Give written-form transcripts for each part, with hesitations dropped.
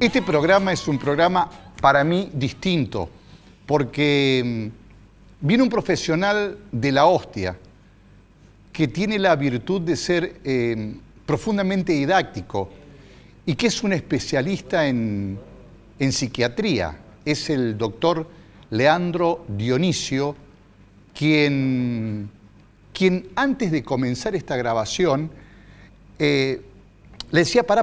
Este programa es un programa para mí distinto, porque viene un profesional de la hostia que tiene la virtud de ser profundamente didáctico y que es un especialista en psiquiatría. Es el doctor Leandro Dionisio, quien antes de comenzar esta grabación le decía, pará,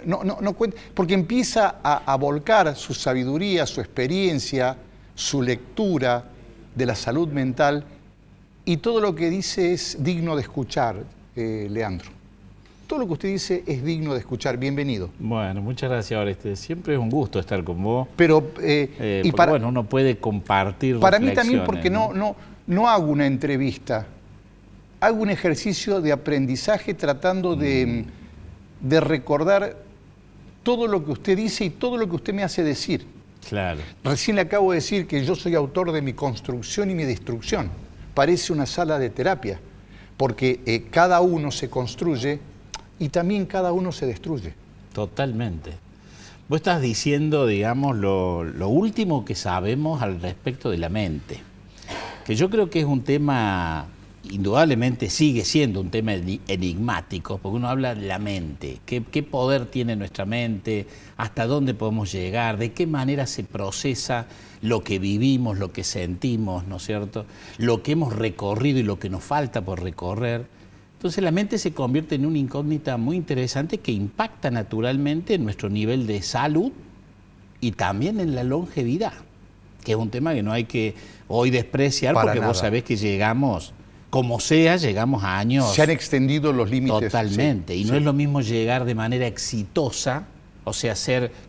no cuente, porque empieza a volcar su sabiduría, su experiencia, su lectura de la salud mental, y todo lo que dice es digno de escuchar, Leandro. Todo lo que usted dice es digno de escuchar. Bienvenido. Bueno, muchas gracias, Oreste. Siempre es un gusto estar con vos. Pero, bueno, uno puede compartir para mí también, porque ¿no? No hago una entrevista, hago un ejercicio de aprendizaje tratando de recordar todo lo que usted dice y todo lo que usted me hace decir. Claro. Recién le acabo de decir que yo soy autor de mi construcción y mi destrucción. Parece una sala de terapia, porque cada uno se construye y también cada uno se destruye. Totalmente. Vos estás diciendo, digamos, lo último que sabemos al respecto de la mente, que yo creo que es un tema, indudablemente sigue siendo un tema enigmático, porque uno habla de la mente, qué poder tiene nuestra mente, hasta dónde podemos llegar, de qué manera se procesa lo que vivimos, lo que sentimos, ¿no es cierto?, lo que hemos recorrido y lo que nos falta por recorrer. Entonces la mente se convierte en una incógnita muy interesante que impacta naturalmente en nuestro nivel de salud y también en la longevidad, que es un tema que no hay que hoy despreciar, porque vos sabés que llegamos, como sea, llegamos a años... Se han extendido los límites. Totalmente, sí, y no es lo mismo llegar de manera exitosa, o sea,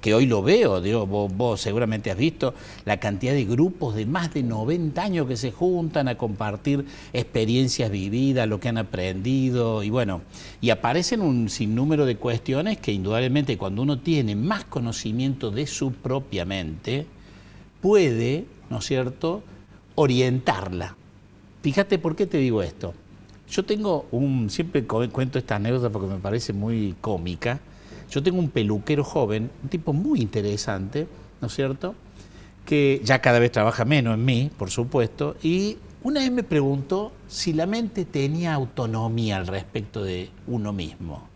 que hoy lo veo, digo, vos seguramente has visto la cantidad de grupos de más de 90 años que se juntan a compartir experiencias vividas, lo que han aprendido, y bueno, y aparecen un sinnúmero de cuestiones que indudablemente cuando uno tiene más conocimiento de su propia mente, puede, ¿no es cierto?, orientarla. Fíjate por qué te digo esto. Yo tengo siempre cuento esta anécdota porque me parece muy cómica. Yo tengo un peluquero joven, un tipo muy interesante, ¿no es cierto?, que ya cada vez trabaja menos en mí, por supuesto, y una vez me preguntó si la mente tenía autonomía al respecto de uno mismo.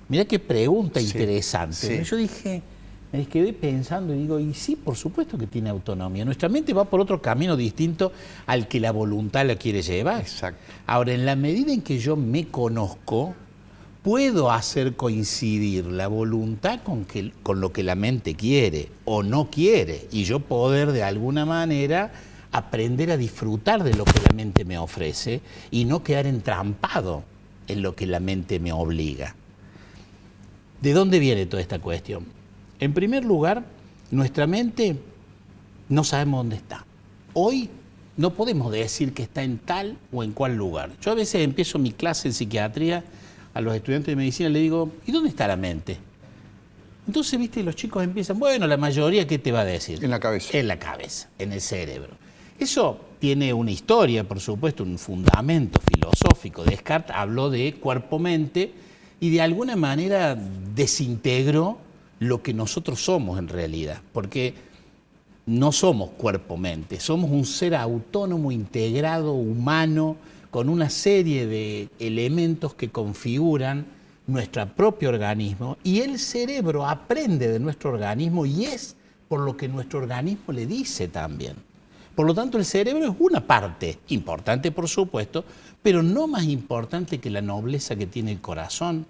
Mirá qué pregunta interesante. Sí. Yo dije, me quedé pensando y digo, y sí, por supuesto que tiene autonomía. Nuestra mente va por otro camino distinto al que la voluntad la quiere llevar. Exacto. Ahora, en la medida en que yo me conozco, puedo hacer coincidir la voluntad con lo que la mente quiere o no quiere, y yo poder de alguna manera aprender a disfrutar de lo que la mente me ofrece y no quedar entrampado en lo que la mente me obliga. ¿De dónde viene toda esta cuestión? En primer lugar, nuestra mente no sabemos dónde está. Hoy no podemos decir que está en tal o en cual lugar. Yo a veces empiezo mi clase en psiquiatría, a los estudiantes de medicina le digo, ¿y dónde está la mente? Entonces, viste, los chicos empiezan, bueno, la mayoría, ¿qué te va a decir? En la cabeza. En la cabeza, en el cerebro. Eso tiene una historia, por supuesto, un fundamento filosófico. Descartes habló de cuerpo-mente y de alguna manera desintegró lo que nosotros somos en realidad, porque no somos cuerpo-mente, somos un ser autónomo, integrado, humano, con una serie de elementos que configuran nuestro propio organismo, y el cerebro aprende de nuestro organismo y es por lo que nuestro organismo le dice también. Por lo tanto, el cerebro es una parte, importante por supuesto, pero no más importante que la nobleza que tiene el corazón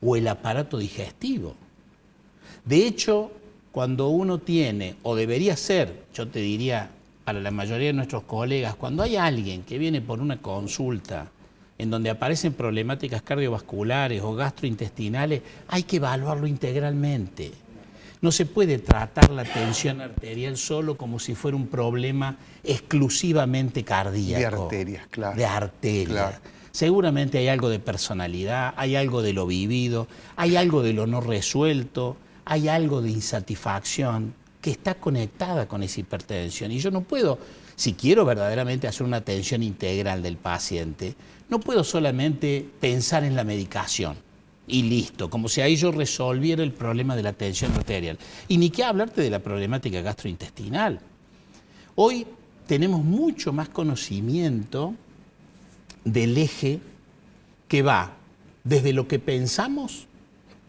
o el aparato digestivo. De hecho, cuando uno tiene, o debería ser, yo te diría, para la mayoría de nuestros colegas, cuando hay alguien que viene por una consulta en donde aparecen problemáticas cardiovasculares o gastrointestinales, hay que evaluarlo integralmente. No se puede tratar la tensión arterial solo como si fuera un problema exclusivamente cardíaco. De arterias, claro. De arterias. Claro. Seguramente hay algo de personalidad, hay algo de lo vivido, hay algo de lo no resuelto, hay algo de insatisfacción que está conectada con esa hipertensión. Y yo no puedo, si quiero verdaderamente hacer una atención integral del paciente, no puedo solamente pensar en la medicación. y listo, como si ahí yo resolviera el problema de la tensión arterial. Y ni qué hablarte de la problemática gastrointestinal. Hoy tenemos mucho más conocimiento del eje que va desde lo que pensamos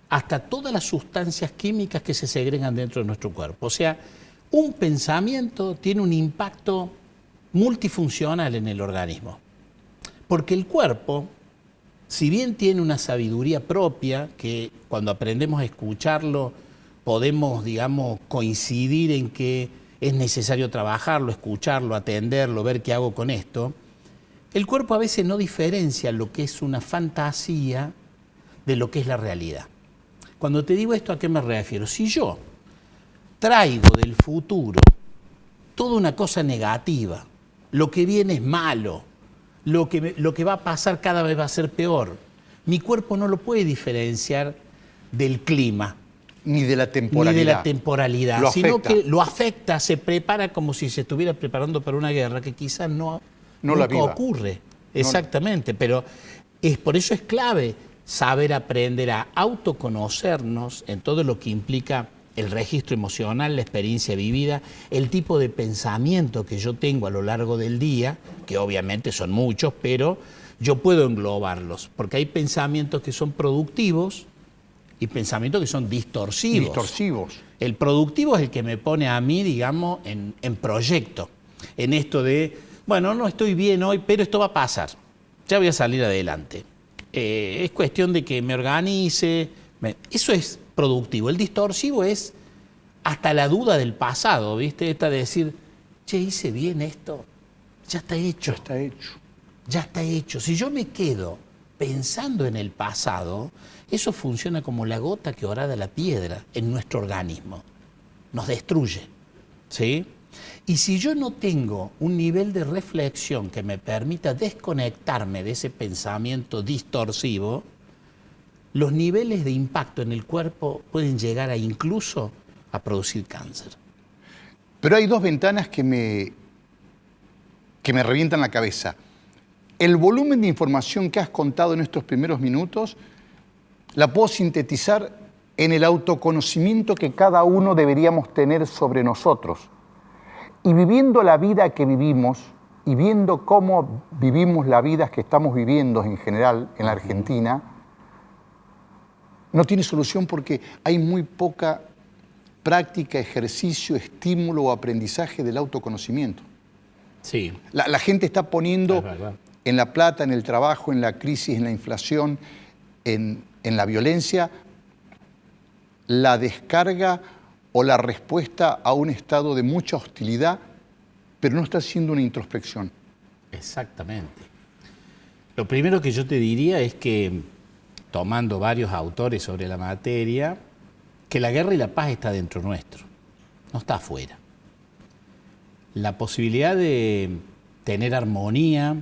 hasta todas las sustancias químicas que se segregan dentro de nuestro cuerpo. O sea, un pensamiento tiene un impacto multifuncional en el organismo. Porque el cuerpo, si bien tiene una sabiduría propia, que cuando aprendemos a escucharlo podemos, digamos, coincidir en que es necesario trabajarlo, escucharlo, atenderlo, ver qué hago con esto, el cuerpo a veces no diferencia lo que es una fantasía de lo que es la realidad. Cuando te digo esto, ¿a qué me refiero? Si yo traigo del futuro toda una cosa negativa, lo que viene es malo, lo que va a pasar cada vez va a ser peor, mi cuerpo no lo puede diferenciar del clima. Ni de la temporalidad. Ni de la temporalidad, sino que lo afecta, se prepara como si se estuviera preparando para una guerra que quizás nunca ocurre. Exactamente, pero por eso es clave saber aprender a autoconocernos en todo lo que implica el registro emocional, la experiencia vivida, el tipo de pensamiento que yo tengo a lo largo del día, que obviamente son muchos, pero yo puedo englobarlos, porque hay pensamientos que son productivos y pensamientos que son distorsivos. El productivo es el que me pone a mí, digamos, en proyecto, en esto de, bueno, no estoy bien hoy, pero esto va a pasar, ya voy a salir adelante. Es cuestión de que me organice, eso es productivo. El distorsivo es hasta la duda del pasado, ¿viste? Esta de decir, che, hice bien esto, ya está hecho. Ya está hecho. Si yo me quedo pensando en el pasado, eso funciona como la gota que horada la piedra en nuestro organismo. Nos destruye, ¿sí? Y si yo no tengo un nivel de reflexión que me permita desconectarme de ese pensamiento distorsivo, los niveles de impacto en el cuerpo pueden llegar incluso a producir cáncer. Pero hay dos ventanas que me revientan la cabeza. El volumen de información que has contado en estos primeros minutos la puedo sintetizar en el autoconocimiento que cada uno deberíamos tener sobre nosotros. Y viviendo la vida que vivimos y viendo cómo vivimos la vida que estamos viviendo en general en la Argentina, no tiene solución porque hay muy poca práctica, ejercicio, estímulo o aprendizaje del autoconocimiento. Sí. La gente está poniendo en la plata, en el trabajo, en la crisis, en la inflación, en la violencia, la descarga o la respuesta a un estado de mucha hostilidad, pero no está haciendo una introspección. Exactamente. Lo primero que yo te diría es que, tomando varios autores sobre la materia, que la guerra y la paz está dentro nuestro, no está afuera. La posibilidad de tener armonía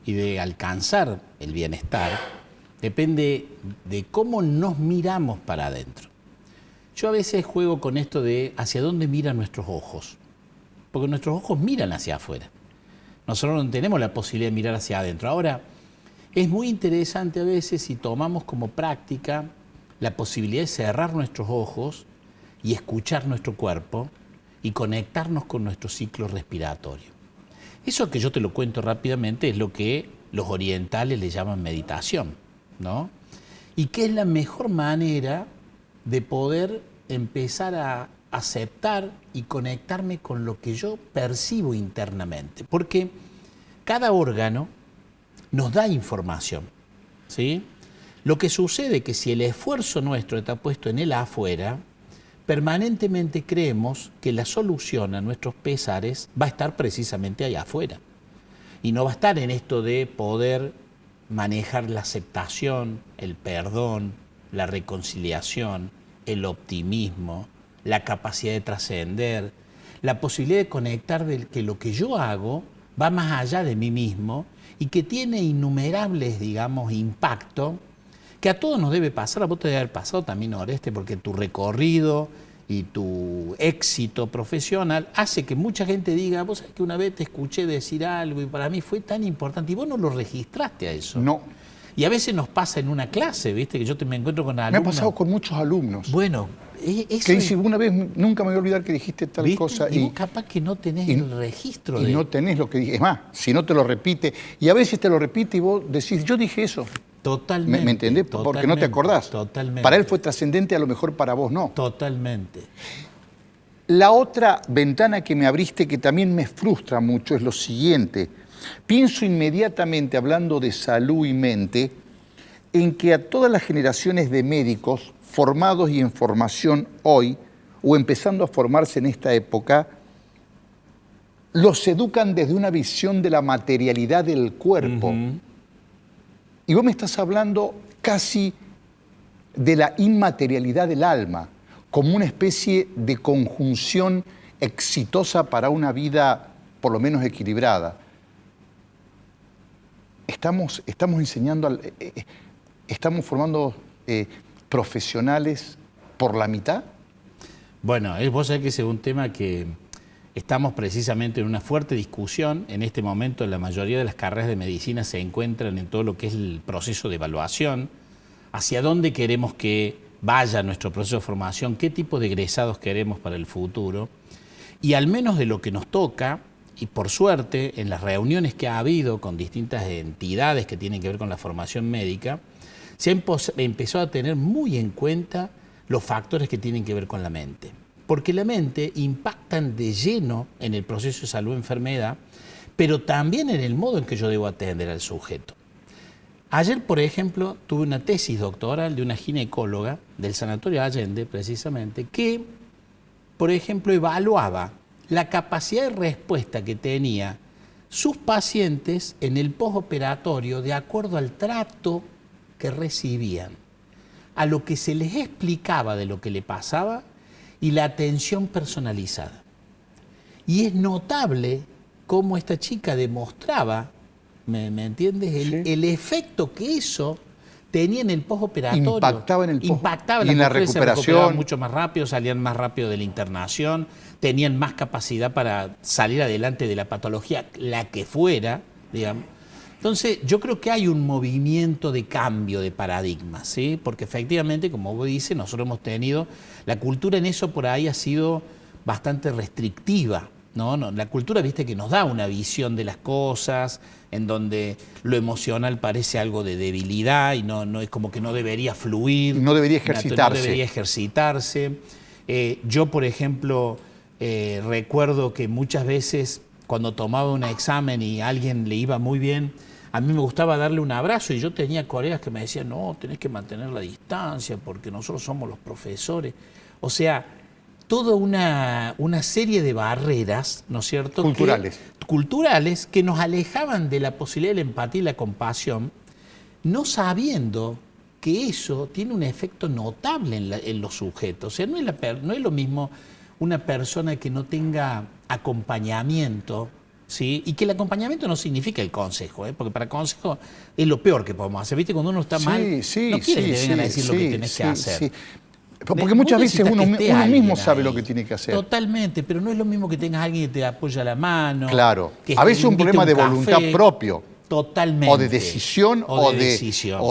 y de alcanzar el bienestar depende de cómo nos miramos para adentro. Yo a veces juego con esto de hacia dónde miran nuestros ojos, porque nuestros ojos miran hacia afuera. Nosotros no tenemos la posibilidad de mirar hacia adentro. Ahora, es muy interesante a veces si tomamos como práctica la posibilidad de cerrar nuestros ojos y escuchar nuestro cuerpo y conectarnos con nuestro ciclo respiratorio. Eso que yo te lo cuento rápidamente es lo que los orientales le llaman meditación, ¿no? Y que es la mejor manera de poder empezar a aceptar y conectarme con lo que yo percibo internamente. Porque cada órgano nos da información, ¿sí? Lo que sucede es que si el esfuerzo nuestro está puesto en el afuera, permanentemente creemos que la solución a nuestros pesares va a estar precisamente allá afuera. Y no va a estar en esto de poder manejar la aceptación, el perdón, la reconciliación, el optimismo, la capacidad de trascender, la posibilidad de conectar de que lo que yo hago va más allá de mí mismo y que tiene innumerables, digamos, impactos que a todos nos debe pasar. A vos te debe haber pasado también, Oreste, porque tu recorrido y tu éxito profesional hace que mucha gente diga, vos sabés que una vez te escuché decir algo y para mí fue tan importante, y vos no lo registraste a eso. No. Y a veces nos pasa en una clase, ¿viste? Que yo me encuentro con alumnos. Me ha pasado con muchos alumnos. Bueno, eso que dice, una vez nunca me voy a olvidar que dijiste tal ¿viste? cosa. Y vos capaz que no tenés el registro. Y no tenés lo que dije. Es más, si no te lo repite, y a veces te lo repite y vos decís, yo dije eso. Totalmente. ¿Me entendés? Porque no te acordás. Totalmente. Para él fue trascendente, a lo mejor para vos no. Totalmente. La otra ventana que me abriste, que también me frustra mucho, es lo siguiente. Pienso inmediatamente, hablando de salud y mente, en que a todas las generaciones de médicos formados y en formación hoy, o empezando a formarse en esta época, los educan desde una visión de la materialidad del cuerpo. Y vos me estás hablando casi de la inmaterialidad del alma, como una especie de conjunción exitosa para una vida por lo menos equilibrada. Estamos enseñando, estamos formando profesionales por la mitad. Bueno, vos sabés que ese es un tema que estamos precisamente en una fuerte discusión. En este momento la mayoría de las carreras de medicina se encuentran en todo lo que es el proceso de evaluación, hacia dónde queremos que vaya nuestro proceso de formación, qué tipo de egresados queremos para el futuro. Y al menos de lo que nos toca, y por suerte en las reuniones que ha habido con distintas entidades que tienen que ver con la formación médica, se empezó a tener muy en cuenta los factores que tienen que ver con la mente. Porque la mente impactan de lleno en el proceso de salud-enfermedad, pero también en el modo en que yo debo atender al sujeto. Ayer, por ejemplo, tuve una tesis doctoral de una ginecóloga del Sanatorio Allende, precisamente, que, por ejemplo, evaluaba la capacidad de respuesta que tenía sus pacientes en el postoperatorio de acuerdo al trato que recibían, a lo que se les explicaba de lo que le pasaba y la atención personalizada. Y es notable cómo esta chica demostraba, ¿me entiendes? El efecto que eso tenía en el postoperatorio. Impactaba en el Impactaba y en la recuperación. Mucho más rápido, salían más rápido de la internación, tenían más capacidad para salir adelante de la patología, la que fuera, digamos. Entonces, yo creo que hay un movimiento de cambio de paradigmas, ¿sí? Porque efectivamente, como vos dices, nosotros hemos tenido, la cultura en eso por ahí ha sido bastante restrictiva, ¿no? La cultura, viste, que nos da una visión de las cosas, en donde lo emocional parece algo de debilidad y no es como que no debería fluir. No debería ejercitarse. No debería ejercitarse. Yo, por ejemplo, recuerdo que muchas veces cuando tomaba un examen y a alguien le iba muy bien, a mí me gustaba darle un abrazo y yo tenía colegas que me decían, no, tenés que mantener la distancia porque nosotros somos los profesores. O sea, toda una serie de barreras, ¿no es cierto? Culturales que nos alejaban de la posibilidad de la empatía y la compasión, no sabiendo que eso tiene un efecto notable en los sujetos. O sea, no es lo mismo una persona que no tenga acompañamiento, ¿sí? Y que el acompañamiento no significa el consejo, porque para consejo es lo peor que podemos hacer. ¿Viste? Cuando uno está mal, no quiere que te vengan a decir lo que tenés que hacer. Sí. Porque muchas veces uno mismo sabe lo que tiene que hacer. Totalmente, pero no es lo mismo que tengas a alguien que te apoya la mano. Claro, a veces es un problema de voluntad propio. Totalmente. O de decisión o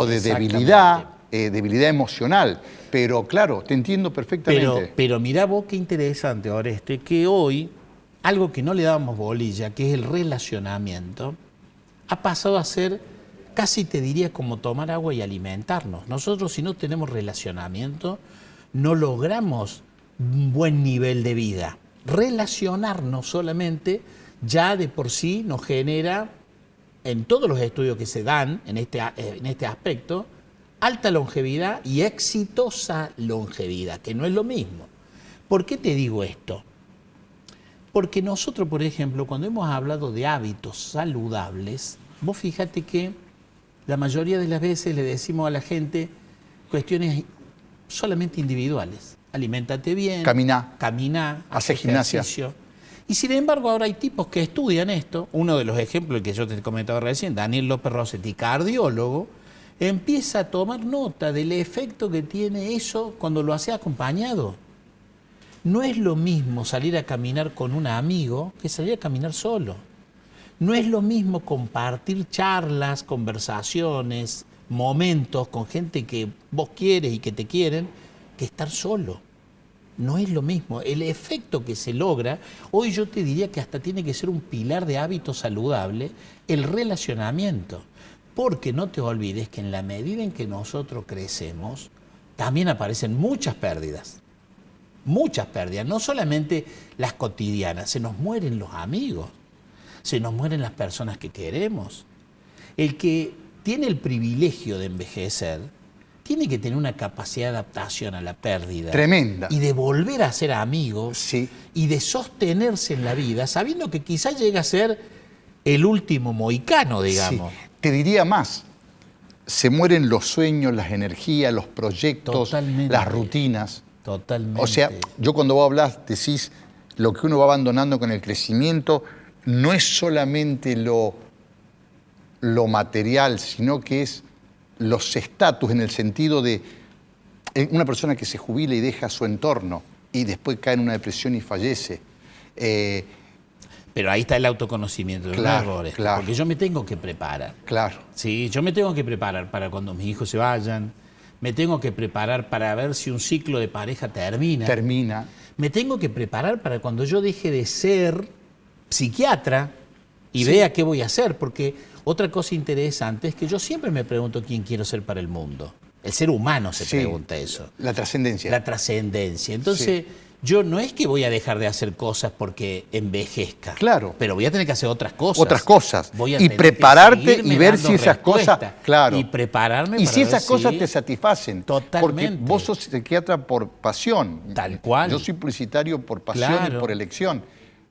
de debilidad, debilidad emocional. Pero claro, te entiendo perfectamente. Pero mirá vos qué interesante, Oreste, que hoy, algo que no le dábamos bolilla, que es el relacionamiento, ha pasado a ser, casi te diría, como tomar agua y alimentarnos. Nosotros, si no tenemos relacionamiento, no logramos un buen nivel de vida. Relacionarnos solamente ya de por sí nos genera, en todos los estudios que se dan en este aspecto, alta longevidad y exitosa longevidad, que no es lo mismo. ¿Por qué te digo esto? Porque nosotros, por ejemplo, cuando hemos hablado de hábitos saludables, vos fíjate que la mayoría de las veces le decimos a la gente cuestiones solamente individuales. Aliméntate bien, camina, hace gimnasia. Y sin embargo, ahora hay tipos que estudian esto. Uno de los ejemplos que yo te he comentado recién, Daniel López Rossetti, cardiólogo, empieza a tomar nota del efecto que tiene eso cuando lo hace acompañado. No es lo mismo salir a caminar con un amigo que salir a caminar solo. No es lo mismo compartir charlas, conversaciones, momentos con gente que vos quieres y que te quieren, que estar solo. No es lo mismo. El efecto que se logra, hoy yo te diría que hasta tiene que ser un pilar de hábito saludable, el relacionamiento. Porque no te olvides que en la medida en que nosotros crecemos, también aparecen muchas pérdidas. Muchas pérdidas, no solamente las cotidianas, se nos mueren los amigos, se nos mueren las personas que queremos. El que tiene el privilegio de envejecer, tiene que tener una capacidad de adaptación a la pérdida. Tremenda. Y de volver a ser amigos, Sí. y de sostenerse en la vida, sabiendo que quizás llega a ser el último mohicano, digamos. Sí. Te diría más, se mueren los sueños, las energías, los proyectos, Totalmente. las rutinas. Totalmente. O sea, yo cuando vos hablas, decís, lo que uno va abandonando con el crecimiento no es solamente lo material, sino que es los estatus en el sentido de una persona que se jubila y deja su entorno y después cae en una depresión y fallece. Pero ahí está el autoconocimiento de Claro, los errores, claro. porque yo me tengo que preparar. Claro. Sí, yo me tengo que preparar para cuando mis hijos se vayan, me tengo que preparar para ver si un ciclo de pareja termina. Termina. Me tengo que preparar para cuando yo deje de ser psiquiatra y Sí. vea qué voy a hacer, porque otra cosa interesante es que yo siempre me pregunto quién quiero ser para el mundo. El ser humano se Sí. pregunta eso. La trascendencia. La trascendencia. Entonces, yo no es que voy a dejar de hacer cosas porque envejezca. Claro. Pero voy a tener que hacer otras cosas. Otras cosas. Voy a Y tener que prepararte seguirme y ver dando si esas cosas. respuesta. Claro. Y prepararme Y para si ver esas cosas si- te satisfacen. Totalmente. Porque vos sos psiquiatra por pasión. Tal cual. Yo soy publicitario por pasión Claro. y por elección.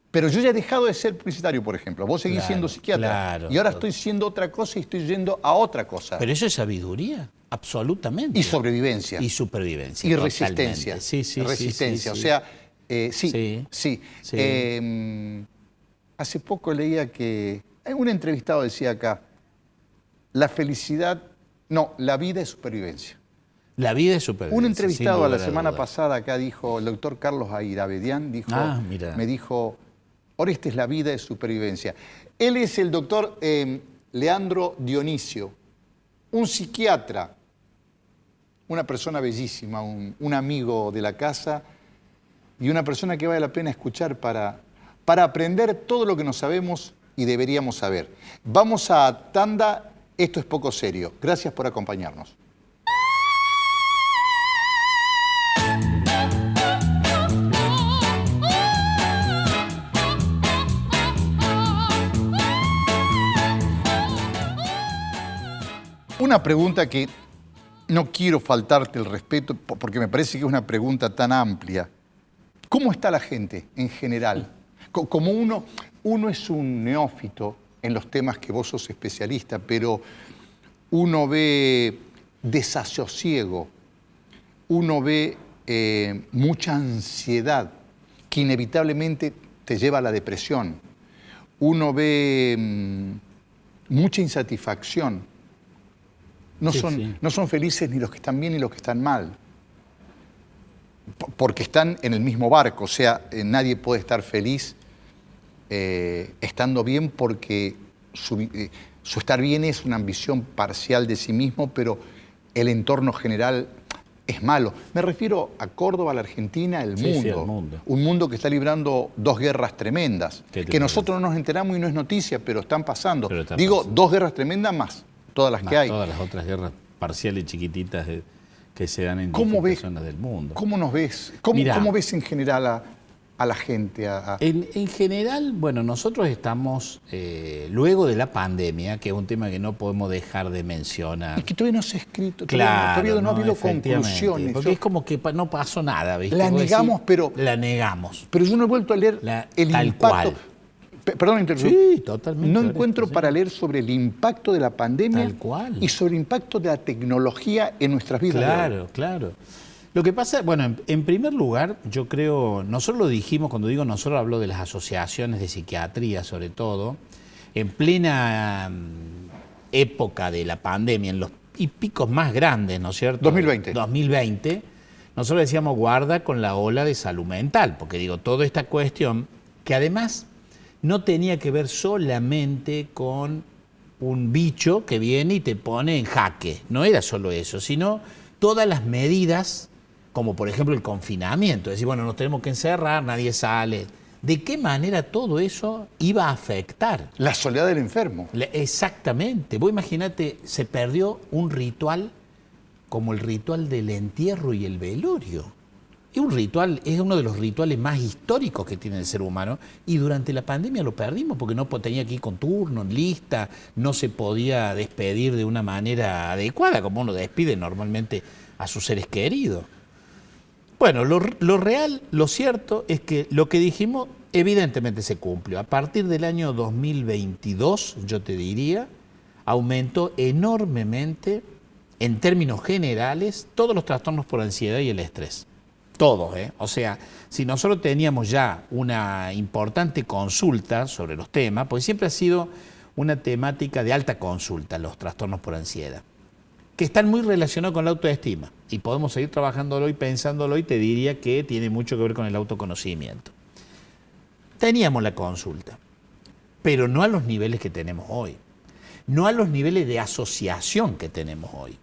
Pero yo ya he dejado de ser publicitario, por ejemplo. Vos seguís Claro, siendo psiquiatra. claro. Y ahora estoy siendo otra cosa y estoy yendo a otra cosa. Pero eso es sabiduría, absolutamente. Y sobrevivencia. Y supervivencia. Y totalmente. resistencia. Sí, sí, Resistencia. sí, sí, O sea, sí, Sí. sí. Sí. Hace poco leía que un entrevistado decía acá, la felicidad, no, la vida es supervivencia. La vida es supervivencia. Un entrevistado sin a la lugar a semana dudas. pasada acá dijo, el doctor Carlos Airabedián dijo, Mira. me dijo, Orestes, la vida es supervivencia. Él es el doctor Leandro Dionisio, un psiquiatra, una persona bellísima, un amigo de la casa y una persona que vale la pena escuchar para aprender todo lo que no sabemos y deberíamos saber. Vamos a tanda, esto es poco serio. Gracias por acompañarnos. Una pregunta que no quiero faltarte el respeto porque me parece que es una pregunta tan amplia. ¿Cómo está la gente en general? Como uno es un neófito en los temas que vos sos especialista, pero uno ve desasosiego, uno ve mucha ansiedad que inevitablemente te lleva a la depresión. Uno ve mucha insatisfacción. No son felices ni los que están bien ni los que están mal. Porque están en el mismo barco. O sea, nadie puede estar feliz estando bien porque su estar bien es una ambición parcial de sí mismo, pero el entorno general es malo. Me refiero a Córdoba, a la Argentina, el mundo. Sí, el mundo. Un mundo que está librando dos guerras tremendas, que nosotros no nos enteramos y no es noticia, pero están pasando. Pero Digo, pasando. dos guerras tremendas más todas las Más que hay. todas las otras guerras parciales chiquititas que se dan en ¿Cómo distintas ves? zonas del mundo. ¿Cómo nos ves? ¿Cómo Mirá. ves en general a la gente? En general, bueno, nosotros estamos, luego de la pandemia, que es un tema que no podemos dejar de mencionar. Y que todavía no se ha escrito, Claro, todavía no ha habido efectivamente, conclusiones. porque es como que no pasó nada, ¿viste? La Vos negamos, decís, pero- La negamos. Pero yo no he vuelto a leer el tal impacto. cual. Perdón, interrumpí. Sí, totalmente. No Ernesto, encuentro sí. para leer sobre el impacto de la pandemia Tal cual. y sobre el impacto de la tecnología en nuestras vidas. de hoy. Claro, claro. Lo que pasa, bueno, en primer lugar, yo creo, nosotros lo dijimos, cuando digo nosotros hablo de las asociaciones de psiquiatría sobre todo, en plena época de la pandemia, en los picos más grandes, ¿no es cierto? 2020. 2020, nosotros decíamos guarda con la ola de salud mental, porque digo, toda esta cuestión que además no tenía que ver solamente con un bicho que viene y te pone en jaque. No era solo eso, sino todas las medidas, como por ejemplo el confinamiento. Es decir, bueno, nos tenemos que encerrar, nadie sale. ¿De qué manera todo eso iba a afectar? La soledad del enfermo. Exactamente. Vos imaginate, se perdió un ritual como el ritual del entierro y el velorio. Es un ritual, es uno de los rituales más históricos que tiene el ser humano, y durante la pandemia lo perdimos porque no tenía que ir con turno, en lista, no se podía despedir de una manera adecuada, como uno despide normalmente a sus seres queridos. Bueno, lo real, lo cierto es que lo que dijimos evidentemente se cumplió. A partir del año 2022, yo te diría, aumentó enormemente, en términos generales, todos los trastornos por ansiedad y el estrés. Todos, ¿eh? O sea, si nosotros teníamos ya una importante consulta sobre los temas, pues siempre ha sido una temática de alta consulta, los trastornos por ansiedad, que están muy relacionados con la autoestima. Y podemos seguir trabajándolo y pensándolo, y te diría que tiene mucho que ver con el autoconocimiento. Teníamos la consulta, pero no a los niveles que tenemos hoy, no a los niveles de asociación que tenemos hoy.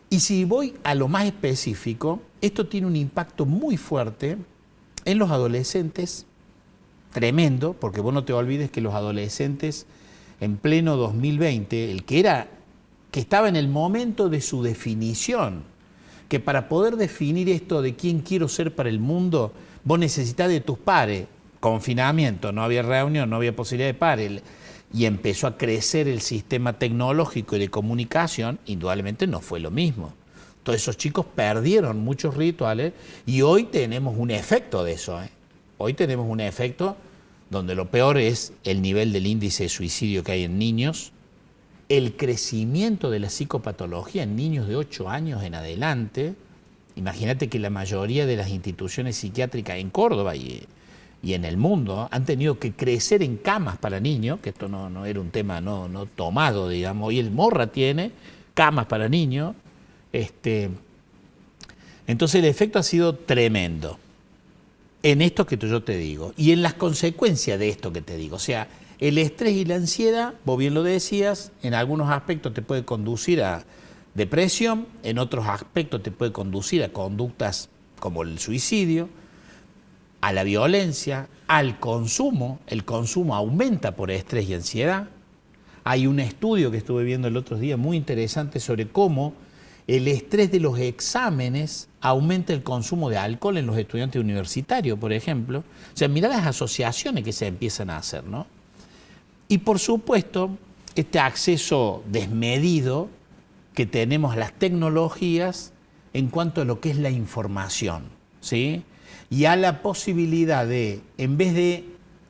Y si voy a lo más específico, esto tiene un impacto muy fuerte en los adolescentes, tremendo, porque vos no te olvides que los adolescentes en pleno 2020, el que estaba en el momento de su definición, que para poder definir esto de quién quiero ser para el mundo, vos necesitás de tus pares, confinamiento, no había reunión, no había posibilidad de pares, y empezó a crecer el sistema tecnológico y de comunicación, indudablemente no fue lo mismo. Todos esos chicos perdieron muchos rituales y hoy tenemos un efecto de eso, ¿eh? Hoy tenemos un efecto donde lo peor es el nivel del índice de suicidio que hay en niños, el crecimiento de la psicopatología en niños de 8 años en adelante. Imagínate que la mayoría de las instituciones psiquiátricas en Córdoba y en el mundo han tenido que crecer en camas para niños, que esto no era un tema no tomado, digamos. Hoy el Morra tiene camas para niños. Entonces el efecto ha sido tremendo en esto que yo te digo y en las consecuencias de esto que te digo. O sea, el estrés y la ansiedad, vos bien lo decías, en algunos aspectos te puede conducir a depresión, en otros aspectos te puede conducir a conductas como el suicidio, a la violencia, al consumo. El consumo aumenta por estrés y ansiedad. Hay un estudio que estuve viendo el otro día muy interesante sobre cómo el estrés de los exámenes aumenta el consumo de alcohol en los estudiantes universitarios, por ejemplo. O sea, mirá las asociaciones que se empiezan a hacer, ¿no? Y por supuesto, este acceso desmedido que tenemos a las tecnologías en cuanto a lo que es la información, ¿sí? Y a la posibilidad de, en vez de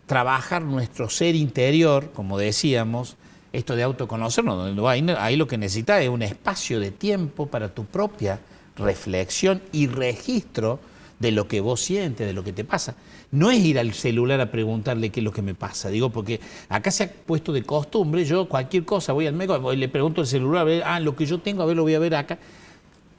trabajar nuestro ser interior, como decíamos, esto de autoconocernos, donde ahí lo que necesitas es un espacio de tiempo para tu propia reflexión y registro de lo que vos sientes, de lo que te pasa. No es ir al celular a preguntarle qué es lo que me pasa, digo, porque acá se ha puesto de costumbre, yo cualquier cosa voy al médico y le pregunto al celular, a ver, lo que yo tengo, a ver, lo voy a ver acá.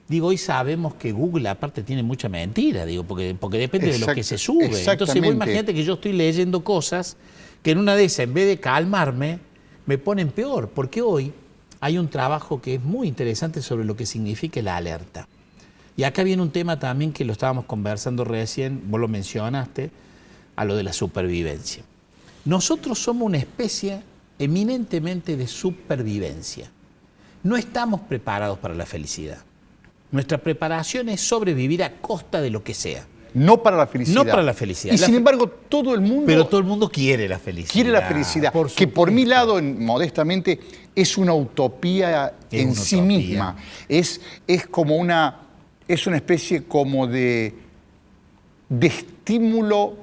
Digo, hoy sabemos que Google aparte tiene mucha mentira, digo, porque depende de lo que se sube. Entonces vos imagínate que yo estoy leyendo cosas que en una de esas, en vez de calmarme, me ponen peor, porque hoy hay un trabajo que es muy interesante sobre lo que significa la alerta. Y acá viene un tema también que lo estábamos conversando recién, vos lo mencionaste, a lo de la supervivencia. Nosotros somos una especie eminentemente de supervivencia. No estamos preparados para la felicidad. Nuestra preparación es sobrevivir a costa de lo que sea. No para la felicidad. No para la felicidad. Y sin embargo, todo el mundo... Pero todo el mundo quiere la felicidad. Quiere la felicidad, que por mi lado, modestamente, es una utopía en sí misma. Es como una... Es una especie como de estímulo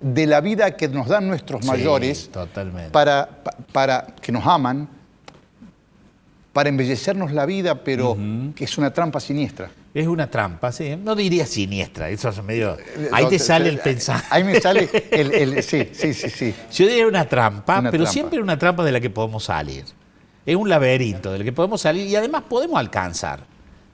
de la vida que nos dan nuestros mayores para que nos aman, para embellecernos la vida, pero que es una trampa siniestra. Es una trampa, sí. No diría siniestra, eso es medio... Ahí te sale el pensamiento. Ahí me sale sí. Yo diría una trampa, pero siempre una trampa de la que podemos salir. Es un laberinto del que podemos salir y además podemos alcanzar.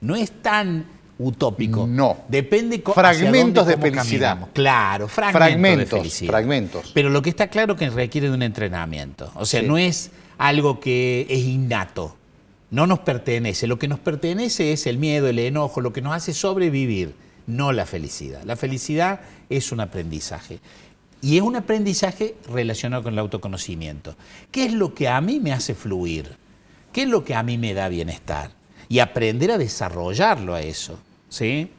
No es tan utópico. No. Depende fragmentos de felicidad. Caminamos. Claro, fragmentos de felicidad. Fragmentos. Pero lo que está claro es que requiere de un entrenamiento. O sea, no es algo que es innato. No nos pertenece. Lo que nos pertenece es el miedo, el enojo, lo que nos hace sobrevivir, no la felicidad. La felicidad es un aprendizaje. Y es un aprendizaje relacionado con el autoconocimiento. ¿Qué es lo que a mí me hace fluir? ¿Qué es lo que a mí me da bienestar? Y aprender a desarrollarlo a eso, ¿sí?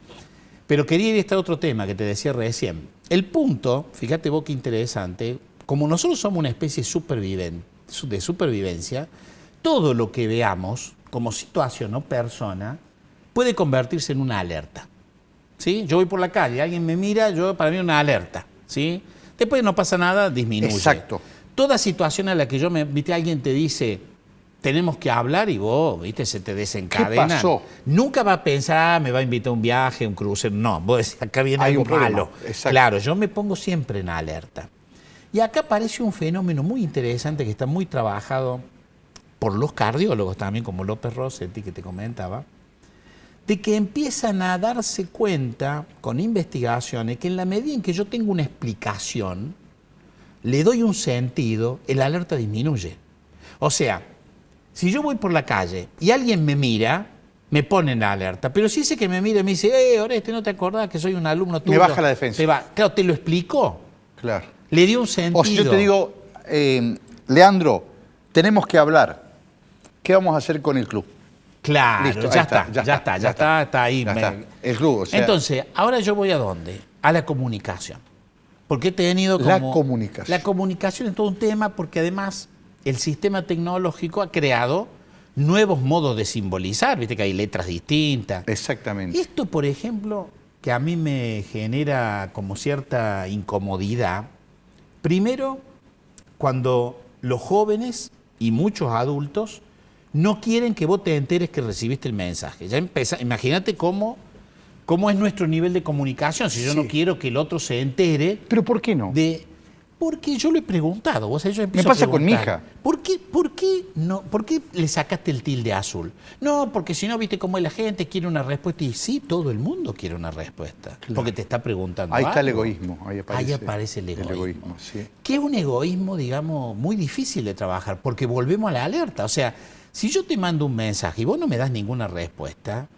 Pero quería ir a este otro tema que te decía recién. El punto, fíjate vos qué interesante, como nosotros somos una especie de supervivencia, todo lo que veamos como situación o persona puede convertirse en una alerta, ¿sí? Yo voy por la calle, alguien me mira, para mí es una alerta, ¿sí? Después no pasa nada, disminuye. Exacto. Toda situación a la que viste, alguien te dice, tenemos que hablar y vos, viste, se te desencadena. ¿Qué pasó? Nunca va a pensar, me va a invitar a un viaje, un crucero. No, vos decís, acá viene Hay algo un problema. malo. Exacto. Claro, yo me pongo siempre en alerta. Y acá aparece un fenómeno muy interesante que está muy trabajado por los cardiólogos también, como López Rossetti, que te comentaba, de que empiezan a darse cuenta con investigaciones que en la medida en que yo tengo una explicación, le doy un sentido, el alerta disminuye. O sea, si yo voy por la calle y alguien me mira, me pone en alerta. Pero si ese que me mira y me dice, Oreste, ¿no te acordás que soy un alumno tuyo? Me baja la defensa. Claro, te lo explicó. Claro. Le dio un sentido. O si yo te digo, Leandro, tenemos que hablar. ¿Qué vamos a hacer con el club? Claro, Listo, ya ahí está ahí. Ya está. El club, o sea, Entonces, ahora yo voy ¿a dónde? A la comunicación. Porque he tenido como... La comunicación. La comunicación es todo un tema porque además el sistema tecnológico ha creado nuevos modos de simbolizar, viste que hay letras distintas. Exactamente. Esto, por ejemplo, que a mí me genera como cierta incomodidad, primero, cuando los jóvenes y muchos adultos no quieren que vos te enteres que recibiste el mensaje. Ya imagínate cómo es nuestro nivel de comunicación, si yo no quiero que el otro se entere. ¿Pero por qué no? Porque yo lo he preguntado, vos sabés, yo empiezo Me pasa a con mi preguntar, hija. ¿Por qué le sacaste el tilde azul? No, porque si no, viste cómo es la gente, quiere una respuesta. Y sí, todo el mundo quiere una respuesta, Claro. porque te está preguntando Ahí está el algo. egoísmo. Ahí aparece el egoísmo. Sí. Que es un egoísmo, digamos, muy difícil de trabajar, porque volvemos a la alerta. O sea, si yo te mando un mensaje y vos no me das ninguna respuesta,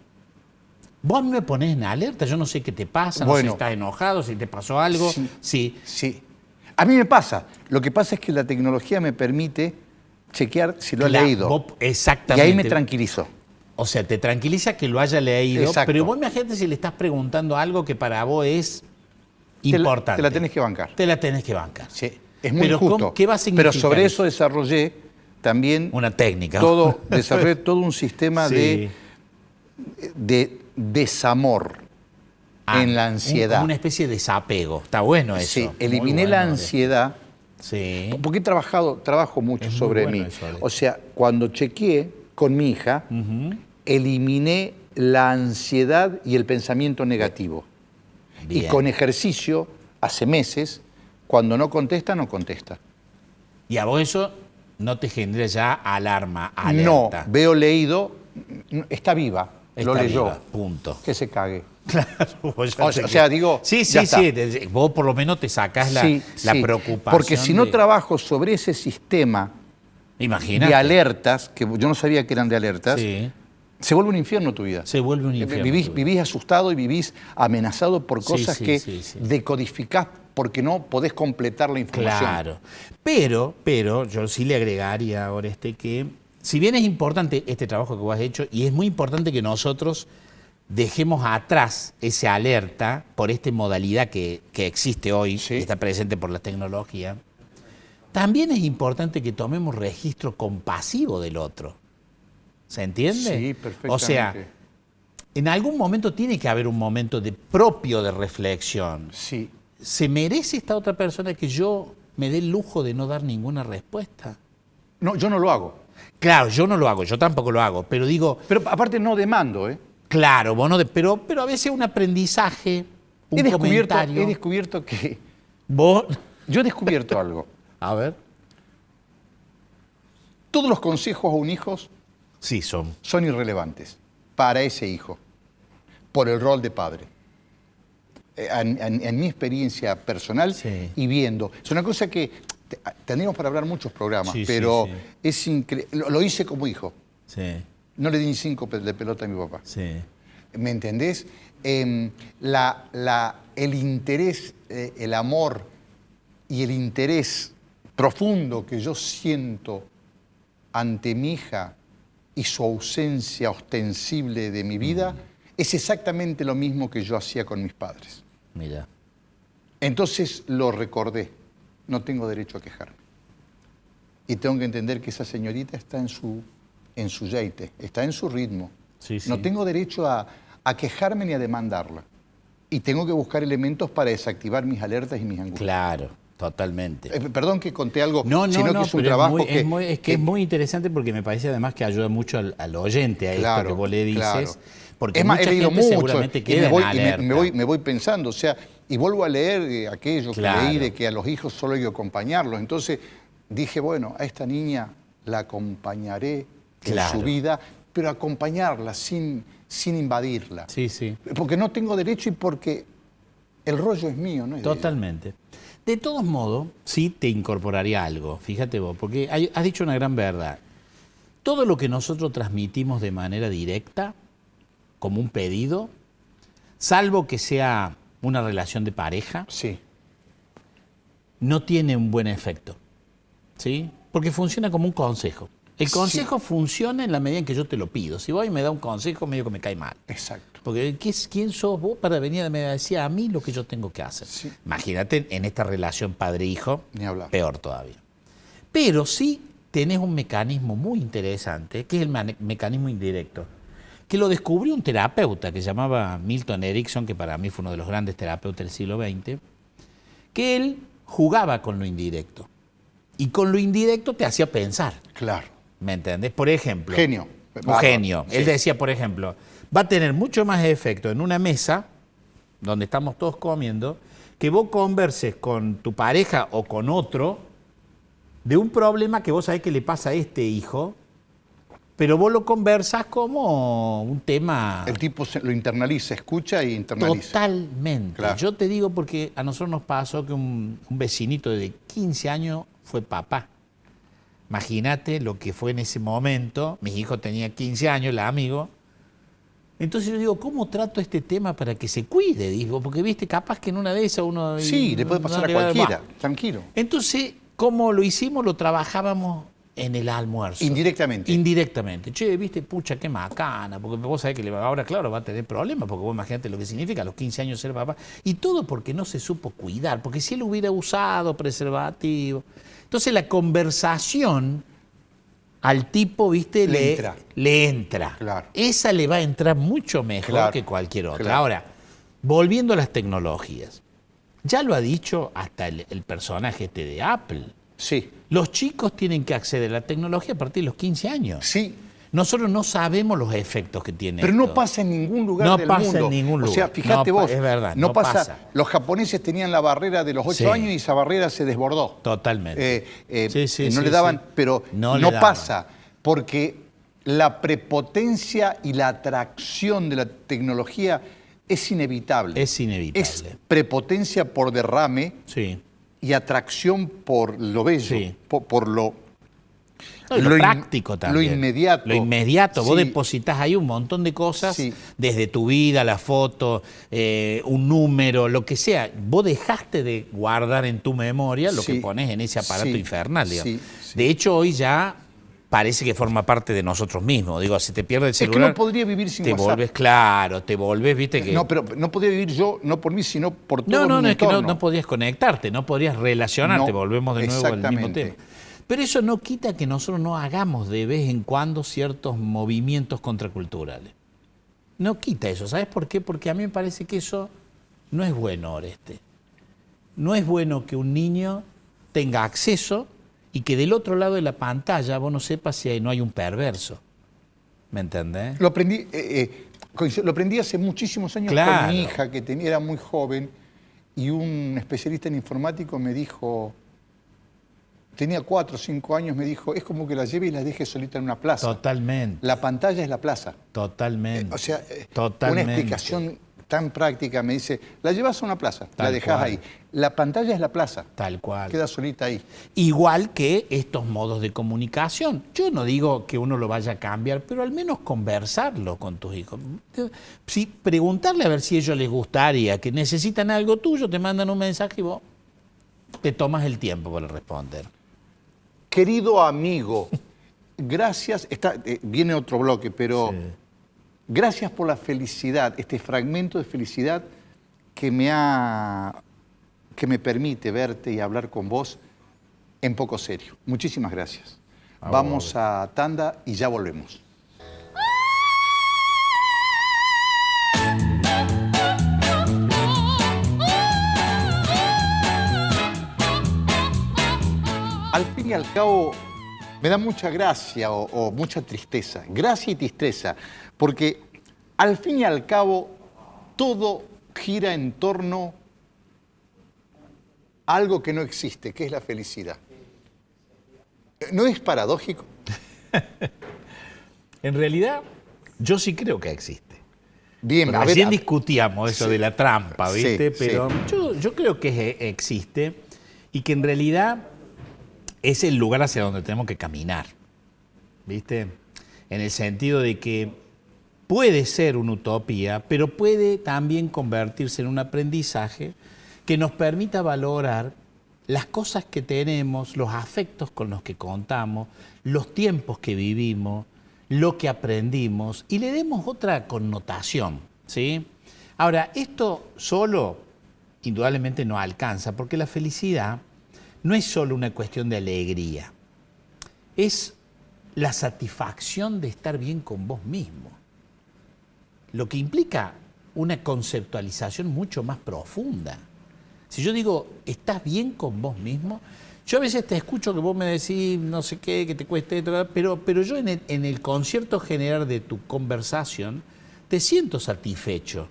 vos a mí me ponés en alerta, yo no sé qué te pasa, no sé si estás enojado, si te pasó algo. Sí. A mí me pasa. Lo que pasa es que la tecnología me permite chequear si lo ha leído. Exactamente. Y ahí me tranquilizo. O sea, te tranquiliza que lo haya leído, Exacto. pero vos imagínate si le estás preguntando algo que para vos es importante. Te la tenés que bancar. Te la tenés que bancar. Sí, es muy pero justo. ¿qué va a significar Pero sobre eso desarrollé también una técnica. Desarrollé todo un sistema de desamor en la ansiedad. Una especie de desapego. Está bueno eso. Sí, eliminé la ansiedad. Sí. Porque trabajo mucho sobre mí. O sea, cuando chequeé con mi hija, eliminé la ansiedad y el pensamiento negativo. Bien. Y con ejercicio, hace meses, cuando no contesta, no contesta. Y a vos eso no te genera ya alarma, alerta. No, veo leído, está viva, lo leyó. Viva, punto. Que se cague. Claro. O sea, digo, sí. Vos por lo menos te sacás la preocupación. Porque si no trabajo sobre ese sistema de alertas, que yo no sabía que eran de alertas, se vuelve un infierno tu vida. Se vuelve un infierno. Vivís asustado y vivís amenazado por cosas que decodificás porque no podés completar la información. Claro. Pero yo sí le agregaría ahora que, si bien es importante este trabajo que vos has hecho, y es muy importante que nosotros dejemos atrás esa alerta por esta modalidad que existe hoy, que está presente por la tecnología, también es importante que tomemos registro compasivo del otro. ¿Se entiende? Sí, perfectamente. O sea, en algún momento tiene que haber un momento propio de reflexión. Sí. ¿Se merece esta otra persona que yo me dé el lujo de no dar ninguna respuesta? No, yo no lo hago. Claro, yo no lo hago, yo tampoco lo hago, pero digo... Pero aparte no demando, ¿eh? Claro, bueno, pero a veces un aprendizaje, comentario... He descubierto que... ¿Vos? Yo he descubierto algo. A ver. Todos los consejos a un hijo son irrelevantes para ese hijo, por el rol de padre. En mi experiencia personal y viendo. Es una cosa que Tendríamos para hablar muchos programas, Sí, pero sí, sí. es increíble. Lo hice como hijo. Sí, No le di ni 5 de pelota a mi papá. sí. ¿Me entendés? El interés, el amor y el interés profundo que yo siento ante mi hija y su ausencia ostensible de mi vida es exactamente lo mismo que yo hacía con mis padres. Mira. Entonces lo recordé. No tengo derecho a quejarme. Y tengo que entender que esa señorita está en su yeite, está en su ritmo. Sí, sí. No tengo derecho a quejarme ni a demandarla. Y tengo que buscar elementos para desactivar mis alertas y mis angustias. Claro, totalmente. Perdón que conté algo, No, sino que es un pero trabajo es muy interesante porque me parece además que ayuda mucho al oyente a esto que vos le dices. Claro. Porque Es más, mucha he leído gente mucho seguramente y queda en alerta. me voy pensando, o sea, y vuelvo a leer aquello Claro. que leí de que a los hijos solo hay que acompañarlos. Entonces dije, bueno, a esta niña la acompañaré Claro. en su vida, pero acompañarla sin invadirla. Sí, sí. Porque no tengo derecho y porque el rollo es mío, ¿no? Es de ella. Totalmente. De todos modos, sí te incorporaría algo, fíjate vos, porque has dicho una gran verdad. Todo lo que nosotros transmitimos de manera directa, como un pedido, salvo que sea una relación de pareja, Sí, no tiene un buen efecto. ¿Sí? Porque funciona como un consejo. El consejo funciona en la medida en que yo te lo pido. Si vos me das un consejo, medio que me cae mal. exacto. Porque ¿quién sos vos para venir a me decir a mí lo que yo tengo que hacer? Sí. Imagínate en esta relación padre-hijo, Ni hablar. peor todavía. Pero sí tenés un mecanismo muy interesante, que es el mecanismo indirecto, que lo descubrió un terapeuta que se llamaba Milton Erickson, que para mí fue uno de los grandes terapeutas del siglo XX, que él jugaba con lo indirecto. Y con lo indirecto te hacía pensar. Claro. ¿Me entendés? Por ejemplo. Genio. Un genio. Sí. Él decía, por ejemplo, va a tener mucho más efecto en una mesa, donde estamos todos comiendo, que vos converses con tu pareja o con otro de un problema que vos sabés que le pasa a este hijo, pero vos lo conversas como un tema... El tipo lo internaliza, escucha y internaliza. Totalmente. Claro. Yo te digo porque a nosotros nos pasó que un vecinito de 15 años fue papá. Imagínate lo que fue en ese momento. Mi hijo tenía 15 años, el amigo. Entonces yo digo, ¿cómo trato este tema para que se cuide? Digo, porque viste, capaz que en una de esas uno... Sí, le puede pasar no a le va cualquiera, mal. tranquilo. Entonces, ¿cómo lo hicimos? Lo trabajábamos en el almuerzo. Indirectamente. Indirectamente. Che, viste, pucha, qué macana, porque vos sabés que ahora, claro, va a tener problemas, porque vos imagínate lo que significa a los 15 años ser papá. Y todo porque no se supo cuidar, porque si él hubiera usado preservativo. Entonces la conversación al tipo, viste, le entra. Claro. Esa le va a entrar mucho mejor Claro. que cualquier otra. Claro. Ahora, volviendo a las tecnologías, ya lo ha dicho hasta el personaje este de Apple. Sí, Los chicos tienen que acceder a la tecnología a partir de los 15 años. sí. Nosotros no sabemos los efectos que tiene Pero esto. no pasa en ningún lugar No del pasa mundo. en ningún lugar. O sea, fíjate No, vos, es verdad, no no pasa. pasa. Los japoneses tenían la barrera de los 8 Sí. años y esa barrera se desbordó. Totalmente. Sí, No sí, le daban, sí. pero No le no daban. pasa, porque la prepotencia y la atracción de la tecnología es inevitable. Es inevitable. Es prepotencia por derrame Sí. y atracción por lo bello, Sí. por lo... No, y lo práctico también. Lo inmediato. Lo inmediato. Vos Sí. depositas ahí un montón de cosas, Sí. desde tu vida, la foto, un número, lo que sea. Vos dejaste de guardar en tu memoria lo Sí. que pones en ese aparato Sí. infernal. Digamos. Sí, sí. De hecho, hoy ya parece que forma parte de nosotros mismos. Digo, si te pierde el Es que celular... no podría vivir sin te WhatsApp. volvés, claro, te volvés, viste que... No, pero no podría vivir yo, no por mí, sino por todo No, mi es que entorno. no podías conectarte, no podías relacionarte, No, volvemos de nuevo al mismo exactamente. tema. Pero eso no quita que nosotros no hagamos de vez en cuando ciertos movimientos contraculturales. No quita eso, ¿sabes por qué? Porque a mí me parece que eso no es bueno, Oreste. No es bueno que un niño tenga acceso y que del otro lado de la pantalla vos no sepas si no hay un perverso. ¿Me entendés? Lo aprendí, lo aprendí hace muchísimos años Claro. con mi hija, que era muy joven, y un especialista en informático me dijo, tenía 4 o 5 años, me dijo, es como que la lleve y la deje solita en una plaza. Totalmente, La pantalla es la plaza. totalmente. O sea, Totalmente. una explicación tan práctica, me dice, la llevas a una plaza, la dejás ahí. La pantalla es la plaza. Tal cual. Queda solita ahí. Igual que estos modos de comunicación. Yo no digo que uno lo vaya a cambiar, pero al menos conversarlo con tus hijos. Sí, preguntarle a ver si a ellos les gustaría, que necesitan algo tuyo, te mandan un mensaje y vos te tomas el tiempo para responder. Querido amigo, gracias, viene otro bloque, pero sí. Gracias por la felicidad, este fragmento de felicidad que me permite verte y hablar con vos en poco serio. Muchísimas gracias. Vamos a tanda y ya volvemos. Al fin y al cabo, me da mucha gracia o mucha tristeza. Gracia y tristeza, porque al fin y al cabo, todo gira en torno a algo que no existe, que es la felicidad. ¿No es paradójico? En realidad, yo sí creo que existe. Bien, bueno, recién discutíamos eso de la trampa, ¿viste? Sí, pero sí. Yo creo que existe y que en realidad es el lugar hacia donde tenemos que caminar, ¿viste? En el sentido de que puede ser una utopía, pero puede también convertirse en un aprendizaje que nos permita valorar las cosas que tenemos, los afectos con los que contamos, los tiempos que vivimos, lo que aprendimos y le demos otra connotación, ¿sí? Ahora, esto solo indudablemente no alcanza, porque la felicidad no es solo una cuestión de alegría, es la satisfacción de estar bien con vos mismo, lo que implica una conceptualización mucho más profunda. Si yo digo, ¿estás bien con vos mismo? Yo a veces te escucho que vos me decís no sé qué, que te cueste, pero yo en el concierto general de tu conversación te siento satisfecho.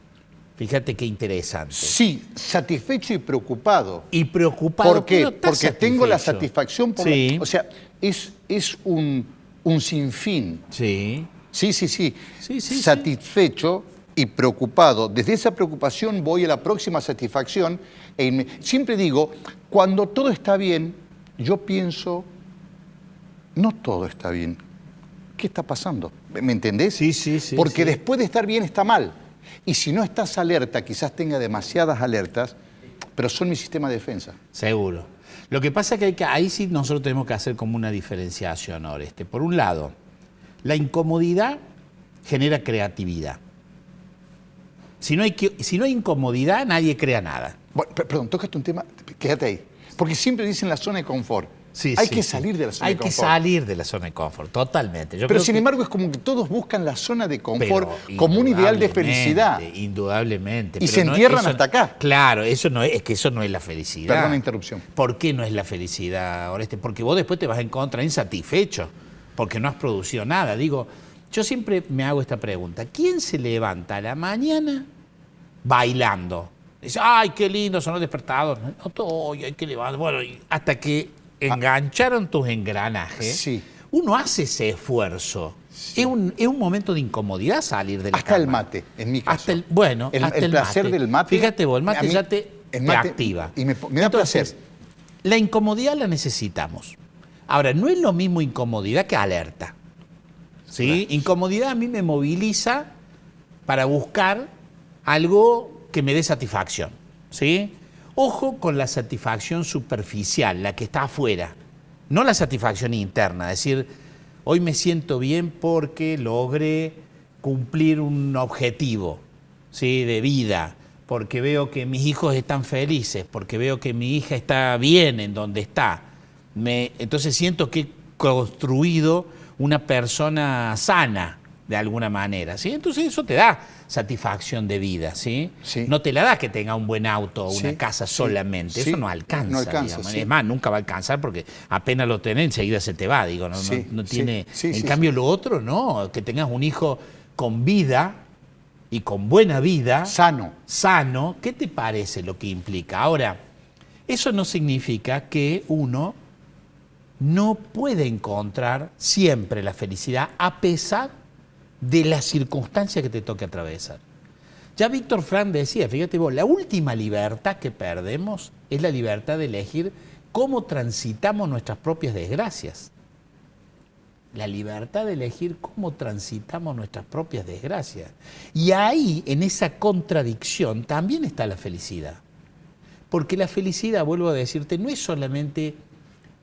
Fíjate qué interesante. Sí, satisfecho y preocupado. Y preocupado. ¿Por qué? Porque tengo la satisfacción. Sí. O sea, es un sinfín. Sí. Sí. Satisfecho y preocupado. Desde esa preocupación voy a la próxima satisfacción. Siempre digo, cuando todo está bien, yo pienso, no todo está bien. ¿Qué está pasando? ¿Me entendés? Sí. Porque después de estar bien está mal. Y si no estás alerta, quizás tenga demasiadas alertas, pero son mi sistema de defensa. Seguro. Lo que pasa es que ahí sí nosotros tenemos que hacer como una diferenciación, Oreste. Por un lado, la incomodidad genera creatividad. Si no hay incomodidad, nadie crea nada. Bueno, perdón, tócate un tema, quédate ahí. Porque siempre dicen la zona de confort. Hay que salir de la zona de confort. Hay que salir de la zona de confort, totalmente. Pero sin embargo es como que todos buscan la zona de confort como un ideal de felicidad. Indudablemente. Y se entierran hasta acá. Claro, es que eso no es la felicidad. Perdón la interrupción. ¿Por qué no es la felicidad, Oreste? Porque vos después te vas a encontrar insatisfecho, porque no has producido nada. Digo, yo siempre me hago esta pregunta. ¿Quién se levanta a la mañana bailando? Dice, ¡ay, qué lindo son los despertadores! No, todo, hay que levantar. Bueno, hasta que engancharon tus engranajes, sí. Uno hace ese esfuerzo. Sí. Es un momento de incomodidad salir de la hasta cama. El mate, en mi caso. Hasta el placer mate. del mate. Fíjate vos, el mate ya te activa. Y me da Entonces, placer. La incomodidad la necesitamos. Ahora, no es lo mismo incomodidad que alerta. ¿Sí? Claro. Incomodidad a mí me moviliza para buscar algo que me dé satisfacción. ¿Sí? Ojo con la satisfacción superficial, la que está afuera, no la satisfacción interna, es decir, hoy me siento bien porque logré cumplir un objetivo, ¿sí? De vida, porque veo que mis hijos están felices, porque veo que mi hija está bien en donde está. Entonces siento que he construido una persona sana, de alguna manera, ¿sí? Entonces eso te da satisfacción de vida, ¿sí? Sí. No te la da que tenga un buen auto o una casa solamente, eso no alcanza. No alcanza, Es más, nunca va a alcanzar porque apenas lo tenés, enseguida se te va, digo, no tiene... En cambio lo otro, no, que tengas un hijo con vida y con buena vida. Sano, ¿qué te parece lo que implica? Ahora, eso no significa que uno no puede encontrar siempre la felicidad a pesar de la circunstancia que te toque atravesar. Ya Víctor Frank decía, fíjate vos, la última libertad que perdemos es la libertad de elegir cómo transitamos nuestras propias desgracias. La libertad de elegir cómo transitamos nuestras propias desgracias. Y ahí, en esa contradicción, también está la felicidad. Porque la felicidad, vuelvo a decirte, no es solamente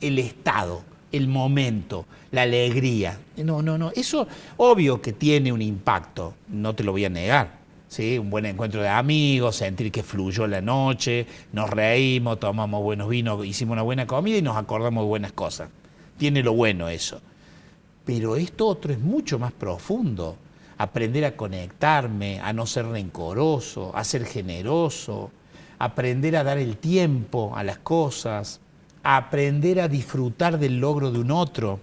el estado, el momento, la alegría. No. Eso, obvio que tiene un impacto, no te lo voy a negar. ¿Sí? Un buen encuentro de amigos, sentir que fluyó la noche, nos reímos, tomamos buenos vinos, hicimos una buena comida y nos acordamos de buenas cosas. Tiene lo bueno eso. Pero esto otro es mucho más profundo. Aprender a conectarme, a no ser rencoroso, a ser generoso, aprender a dar el tiempo a las cosas, a aprender a disfrutar del logro de un otro,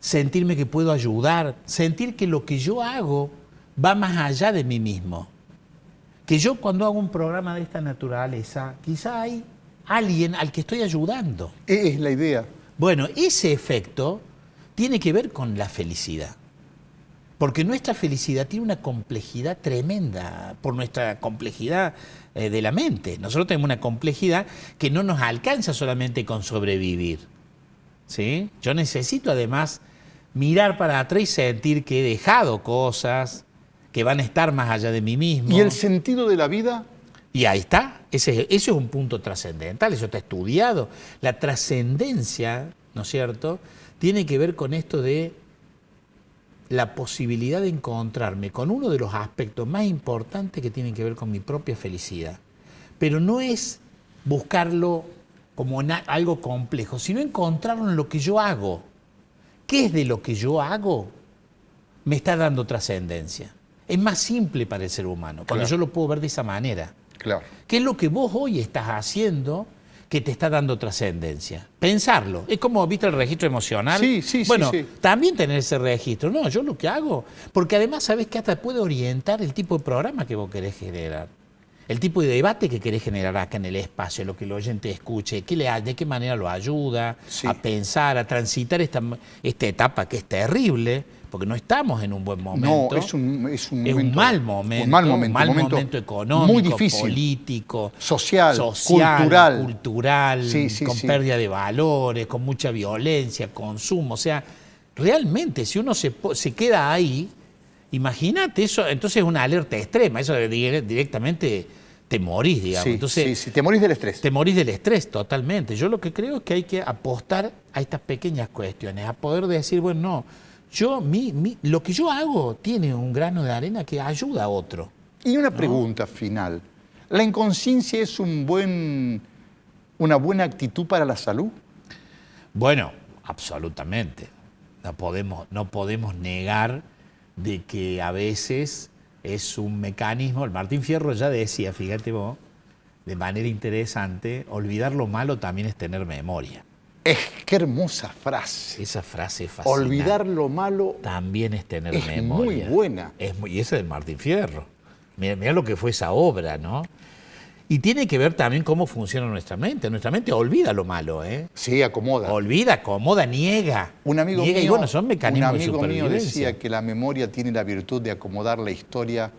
sentirme que puedo ayudar, sentir que lo que yo hago va más allá de mí mismo. Que yo cuando hago un programa de esta naturaleza, quizá hay alguien al que estoy ayudando. Es la idea. Bueno, ese efecto tiene que ver con la felicidad. Porque nuestra felicidad tiene una complejidad tremenda por nuestra complejidad de la mente. Nosotros tenemos una complejidad que no nos alcanza solamente con sobrevivir. ¿Sí? Yo necesito además mirar para atrás y sentir que he dejado cosas que van a estar más allá de mí mismo. ¿Y el sentido de la vida? Y ahí está, eso es un punto trascendental, eso está estudiado. La trascendencia, ¿no es cierto?, tiene que ver con esto de la posibilidad de encontrarme con uno de los aspectos más importantes que tienen que ver con mi propia felicidad. Pero no es buscarlo como algo complejo, sino encontrarlo en lo que yo hago. ¿Qué es de lo que yo hago? Me está dando trascendencia. Es más simple para el ser humano, cuando yo lo puedo ver de esa manera. Claro. ¿Qué es lo que vos hoy estás haciendo que te está dando trascendencia? Pensarlo. Es como, ¿viste el registro emocional? Sí. Bueno, también tener ese registro. No, yo lo que hago, porque además sabés que hasta puede orientar el tipo de programa que vos querés generar. El tipo de debate que querés generar acá en el espacio, lo que el oyente escuche, de qué manera lo ayuda a pensar, a transitar esta etapa que es terrible, porque no estamos en un buen momento. No, es un mal momento. Un mal momento económico, muy difícil, político, social, cultural, con pérdida de valores, con mucha violencia, consumo. O sea, realmente, si uno se queda ahí, imagínate eso, entonces es una alerta extrema, eso directamente te morís, digamos. Entonces, sí, te morís del estrés. Te morís del estrés, totalmente. Yo lo que creo es que hay que apostar a estas pequeñas cuestiones, a poder decir, bueno, no, lo que yo hago tiene un grano de arena que ayuda a otro. Y una pregunta final. ¿La inconsciencia es una buena actitud para la salud? Bueno, absolutamente. No podemos negar de que a veces es un mecanismo. El Martín Fierro ya decía, fíjate vos, de manera interesante, olvidar lo malo también es tener memoria. Qué hermosa frase. Esa frase es fascinante. Olvidar lo malo también es tener memoria. Es muy buena. Y esa es del Martín Fierro. Mirá lo que fue esa obra, ¿no? Y tiene que ver también cómo funciona nuestra mente. Nuestra mente olvida lo malo, ¿eh? Sí, acomoda. Olvida, acomoda, niega. Un amigo niega, mío, y bueno, son mecanismos de supervivencia. Un amigo mío decía que la memoria tiene la virtud de acomodar la historia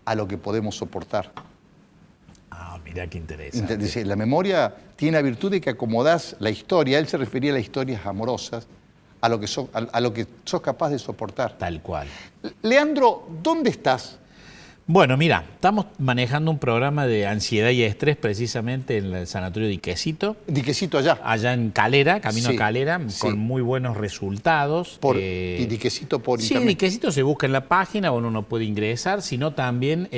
a lo que podemos soportar. Mirá qué interesante. Dice, la memoria tiene la virtud de que acomodás la historia. Él se refería a las historias amorosas, a lo que sos capaz de soportar. Tal cual. Leandro, ¿dónde estás? Bueno, mira, estamos manejando un programa de ansiedad y estrés precisamente en el Sanatorio Diquesito. Diquesito allá. Allá en Calera, camino a Calera, con muy buenos resultados. ¿Y Diquesito por internet? Sí, Diquesito se busca en la página, uno puede ingresar, sino también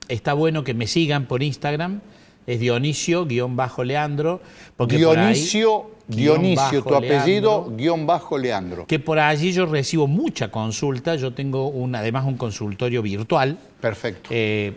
está bueno que me sigan por Instagram, es Dionisio-Leandro. Dionisio, tu apellido, _Leandro. Que por allí yo recibo mucha consulta, yo tengo además un consultorio virtual. Perfecto.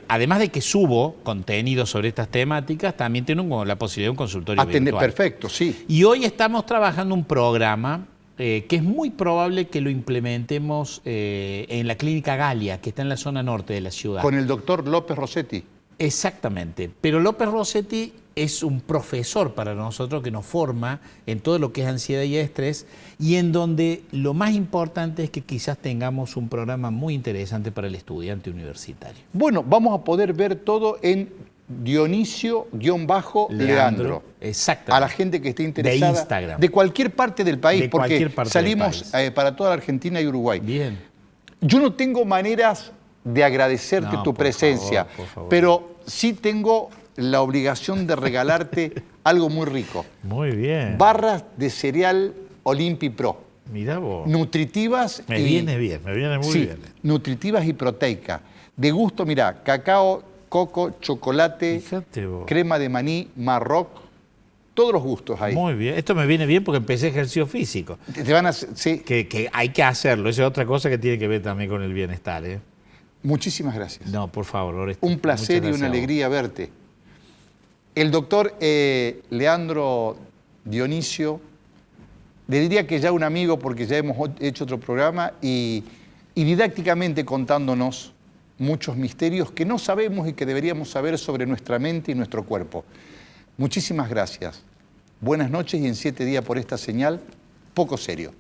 Además de que subo contenido sobre estas temáticas, también tengo la posibilidad de un consultorio virtual. Perfecto, sí. Y hoy estamos trabajando un programa que es muy probable que lo implementemos en la Clínica Galia, que está en la zona norte de la ciudad. Con el doctor López Rossetti. Exactamente, pero López Rossetti es un profesor para nosotros que nos forma en todo lo que es ansiedad y estrés, y en donde lo más importante es que quizás tengamos un programa muy interesante para el estudiante universitario. Bueno, vamos a poder ver todo en Dionisio-Leandro. Exactamente. A la gente que esté interesada. De Instagram. De cualquier parte del país, De porque cualquier parte salimos del país. para toda la Argentina y Uruguay. Bien. Yo no tengo maneras de agradecerte No, tu por presencia, favor, por favor. pero sí tengo la obligación de regalarte algo muy rico. Muy bien. Barras de cereal Olympi Pro. Mirá vos. Nutritivas Me viene bien, me viene muy sí, bien. nutritivas y proteicas. De gusto, mirá, cacao, coco, chocolate, Fíjate vos. crema de maní, marroc, todos los gustos ahí. Muy bien. Esto me viene bien porque empecé ejercicio físico. Te van a, sí. Que hay que hacerlo. Esa es otra cosa que tiene que ver también con el bienestar, ¿eh? Muchísimas gracias. No, por favor, Orestes. Un placer y Muchas una gracias a vos. alegría verte. El doctor Leandro Dionisio, le diría que ya un amigo porque ya hemos hecho otro programa y didácticamente contándonos muchos misterios que no sabemos y que deberíamos saber sobre nuestra mente y nuestro cuerpo. Muchísimas gracias. Buenas noches y en 7 días por esta señal, poco serio.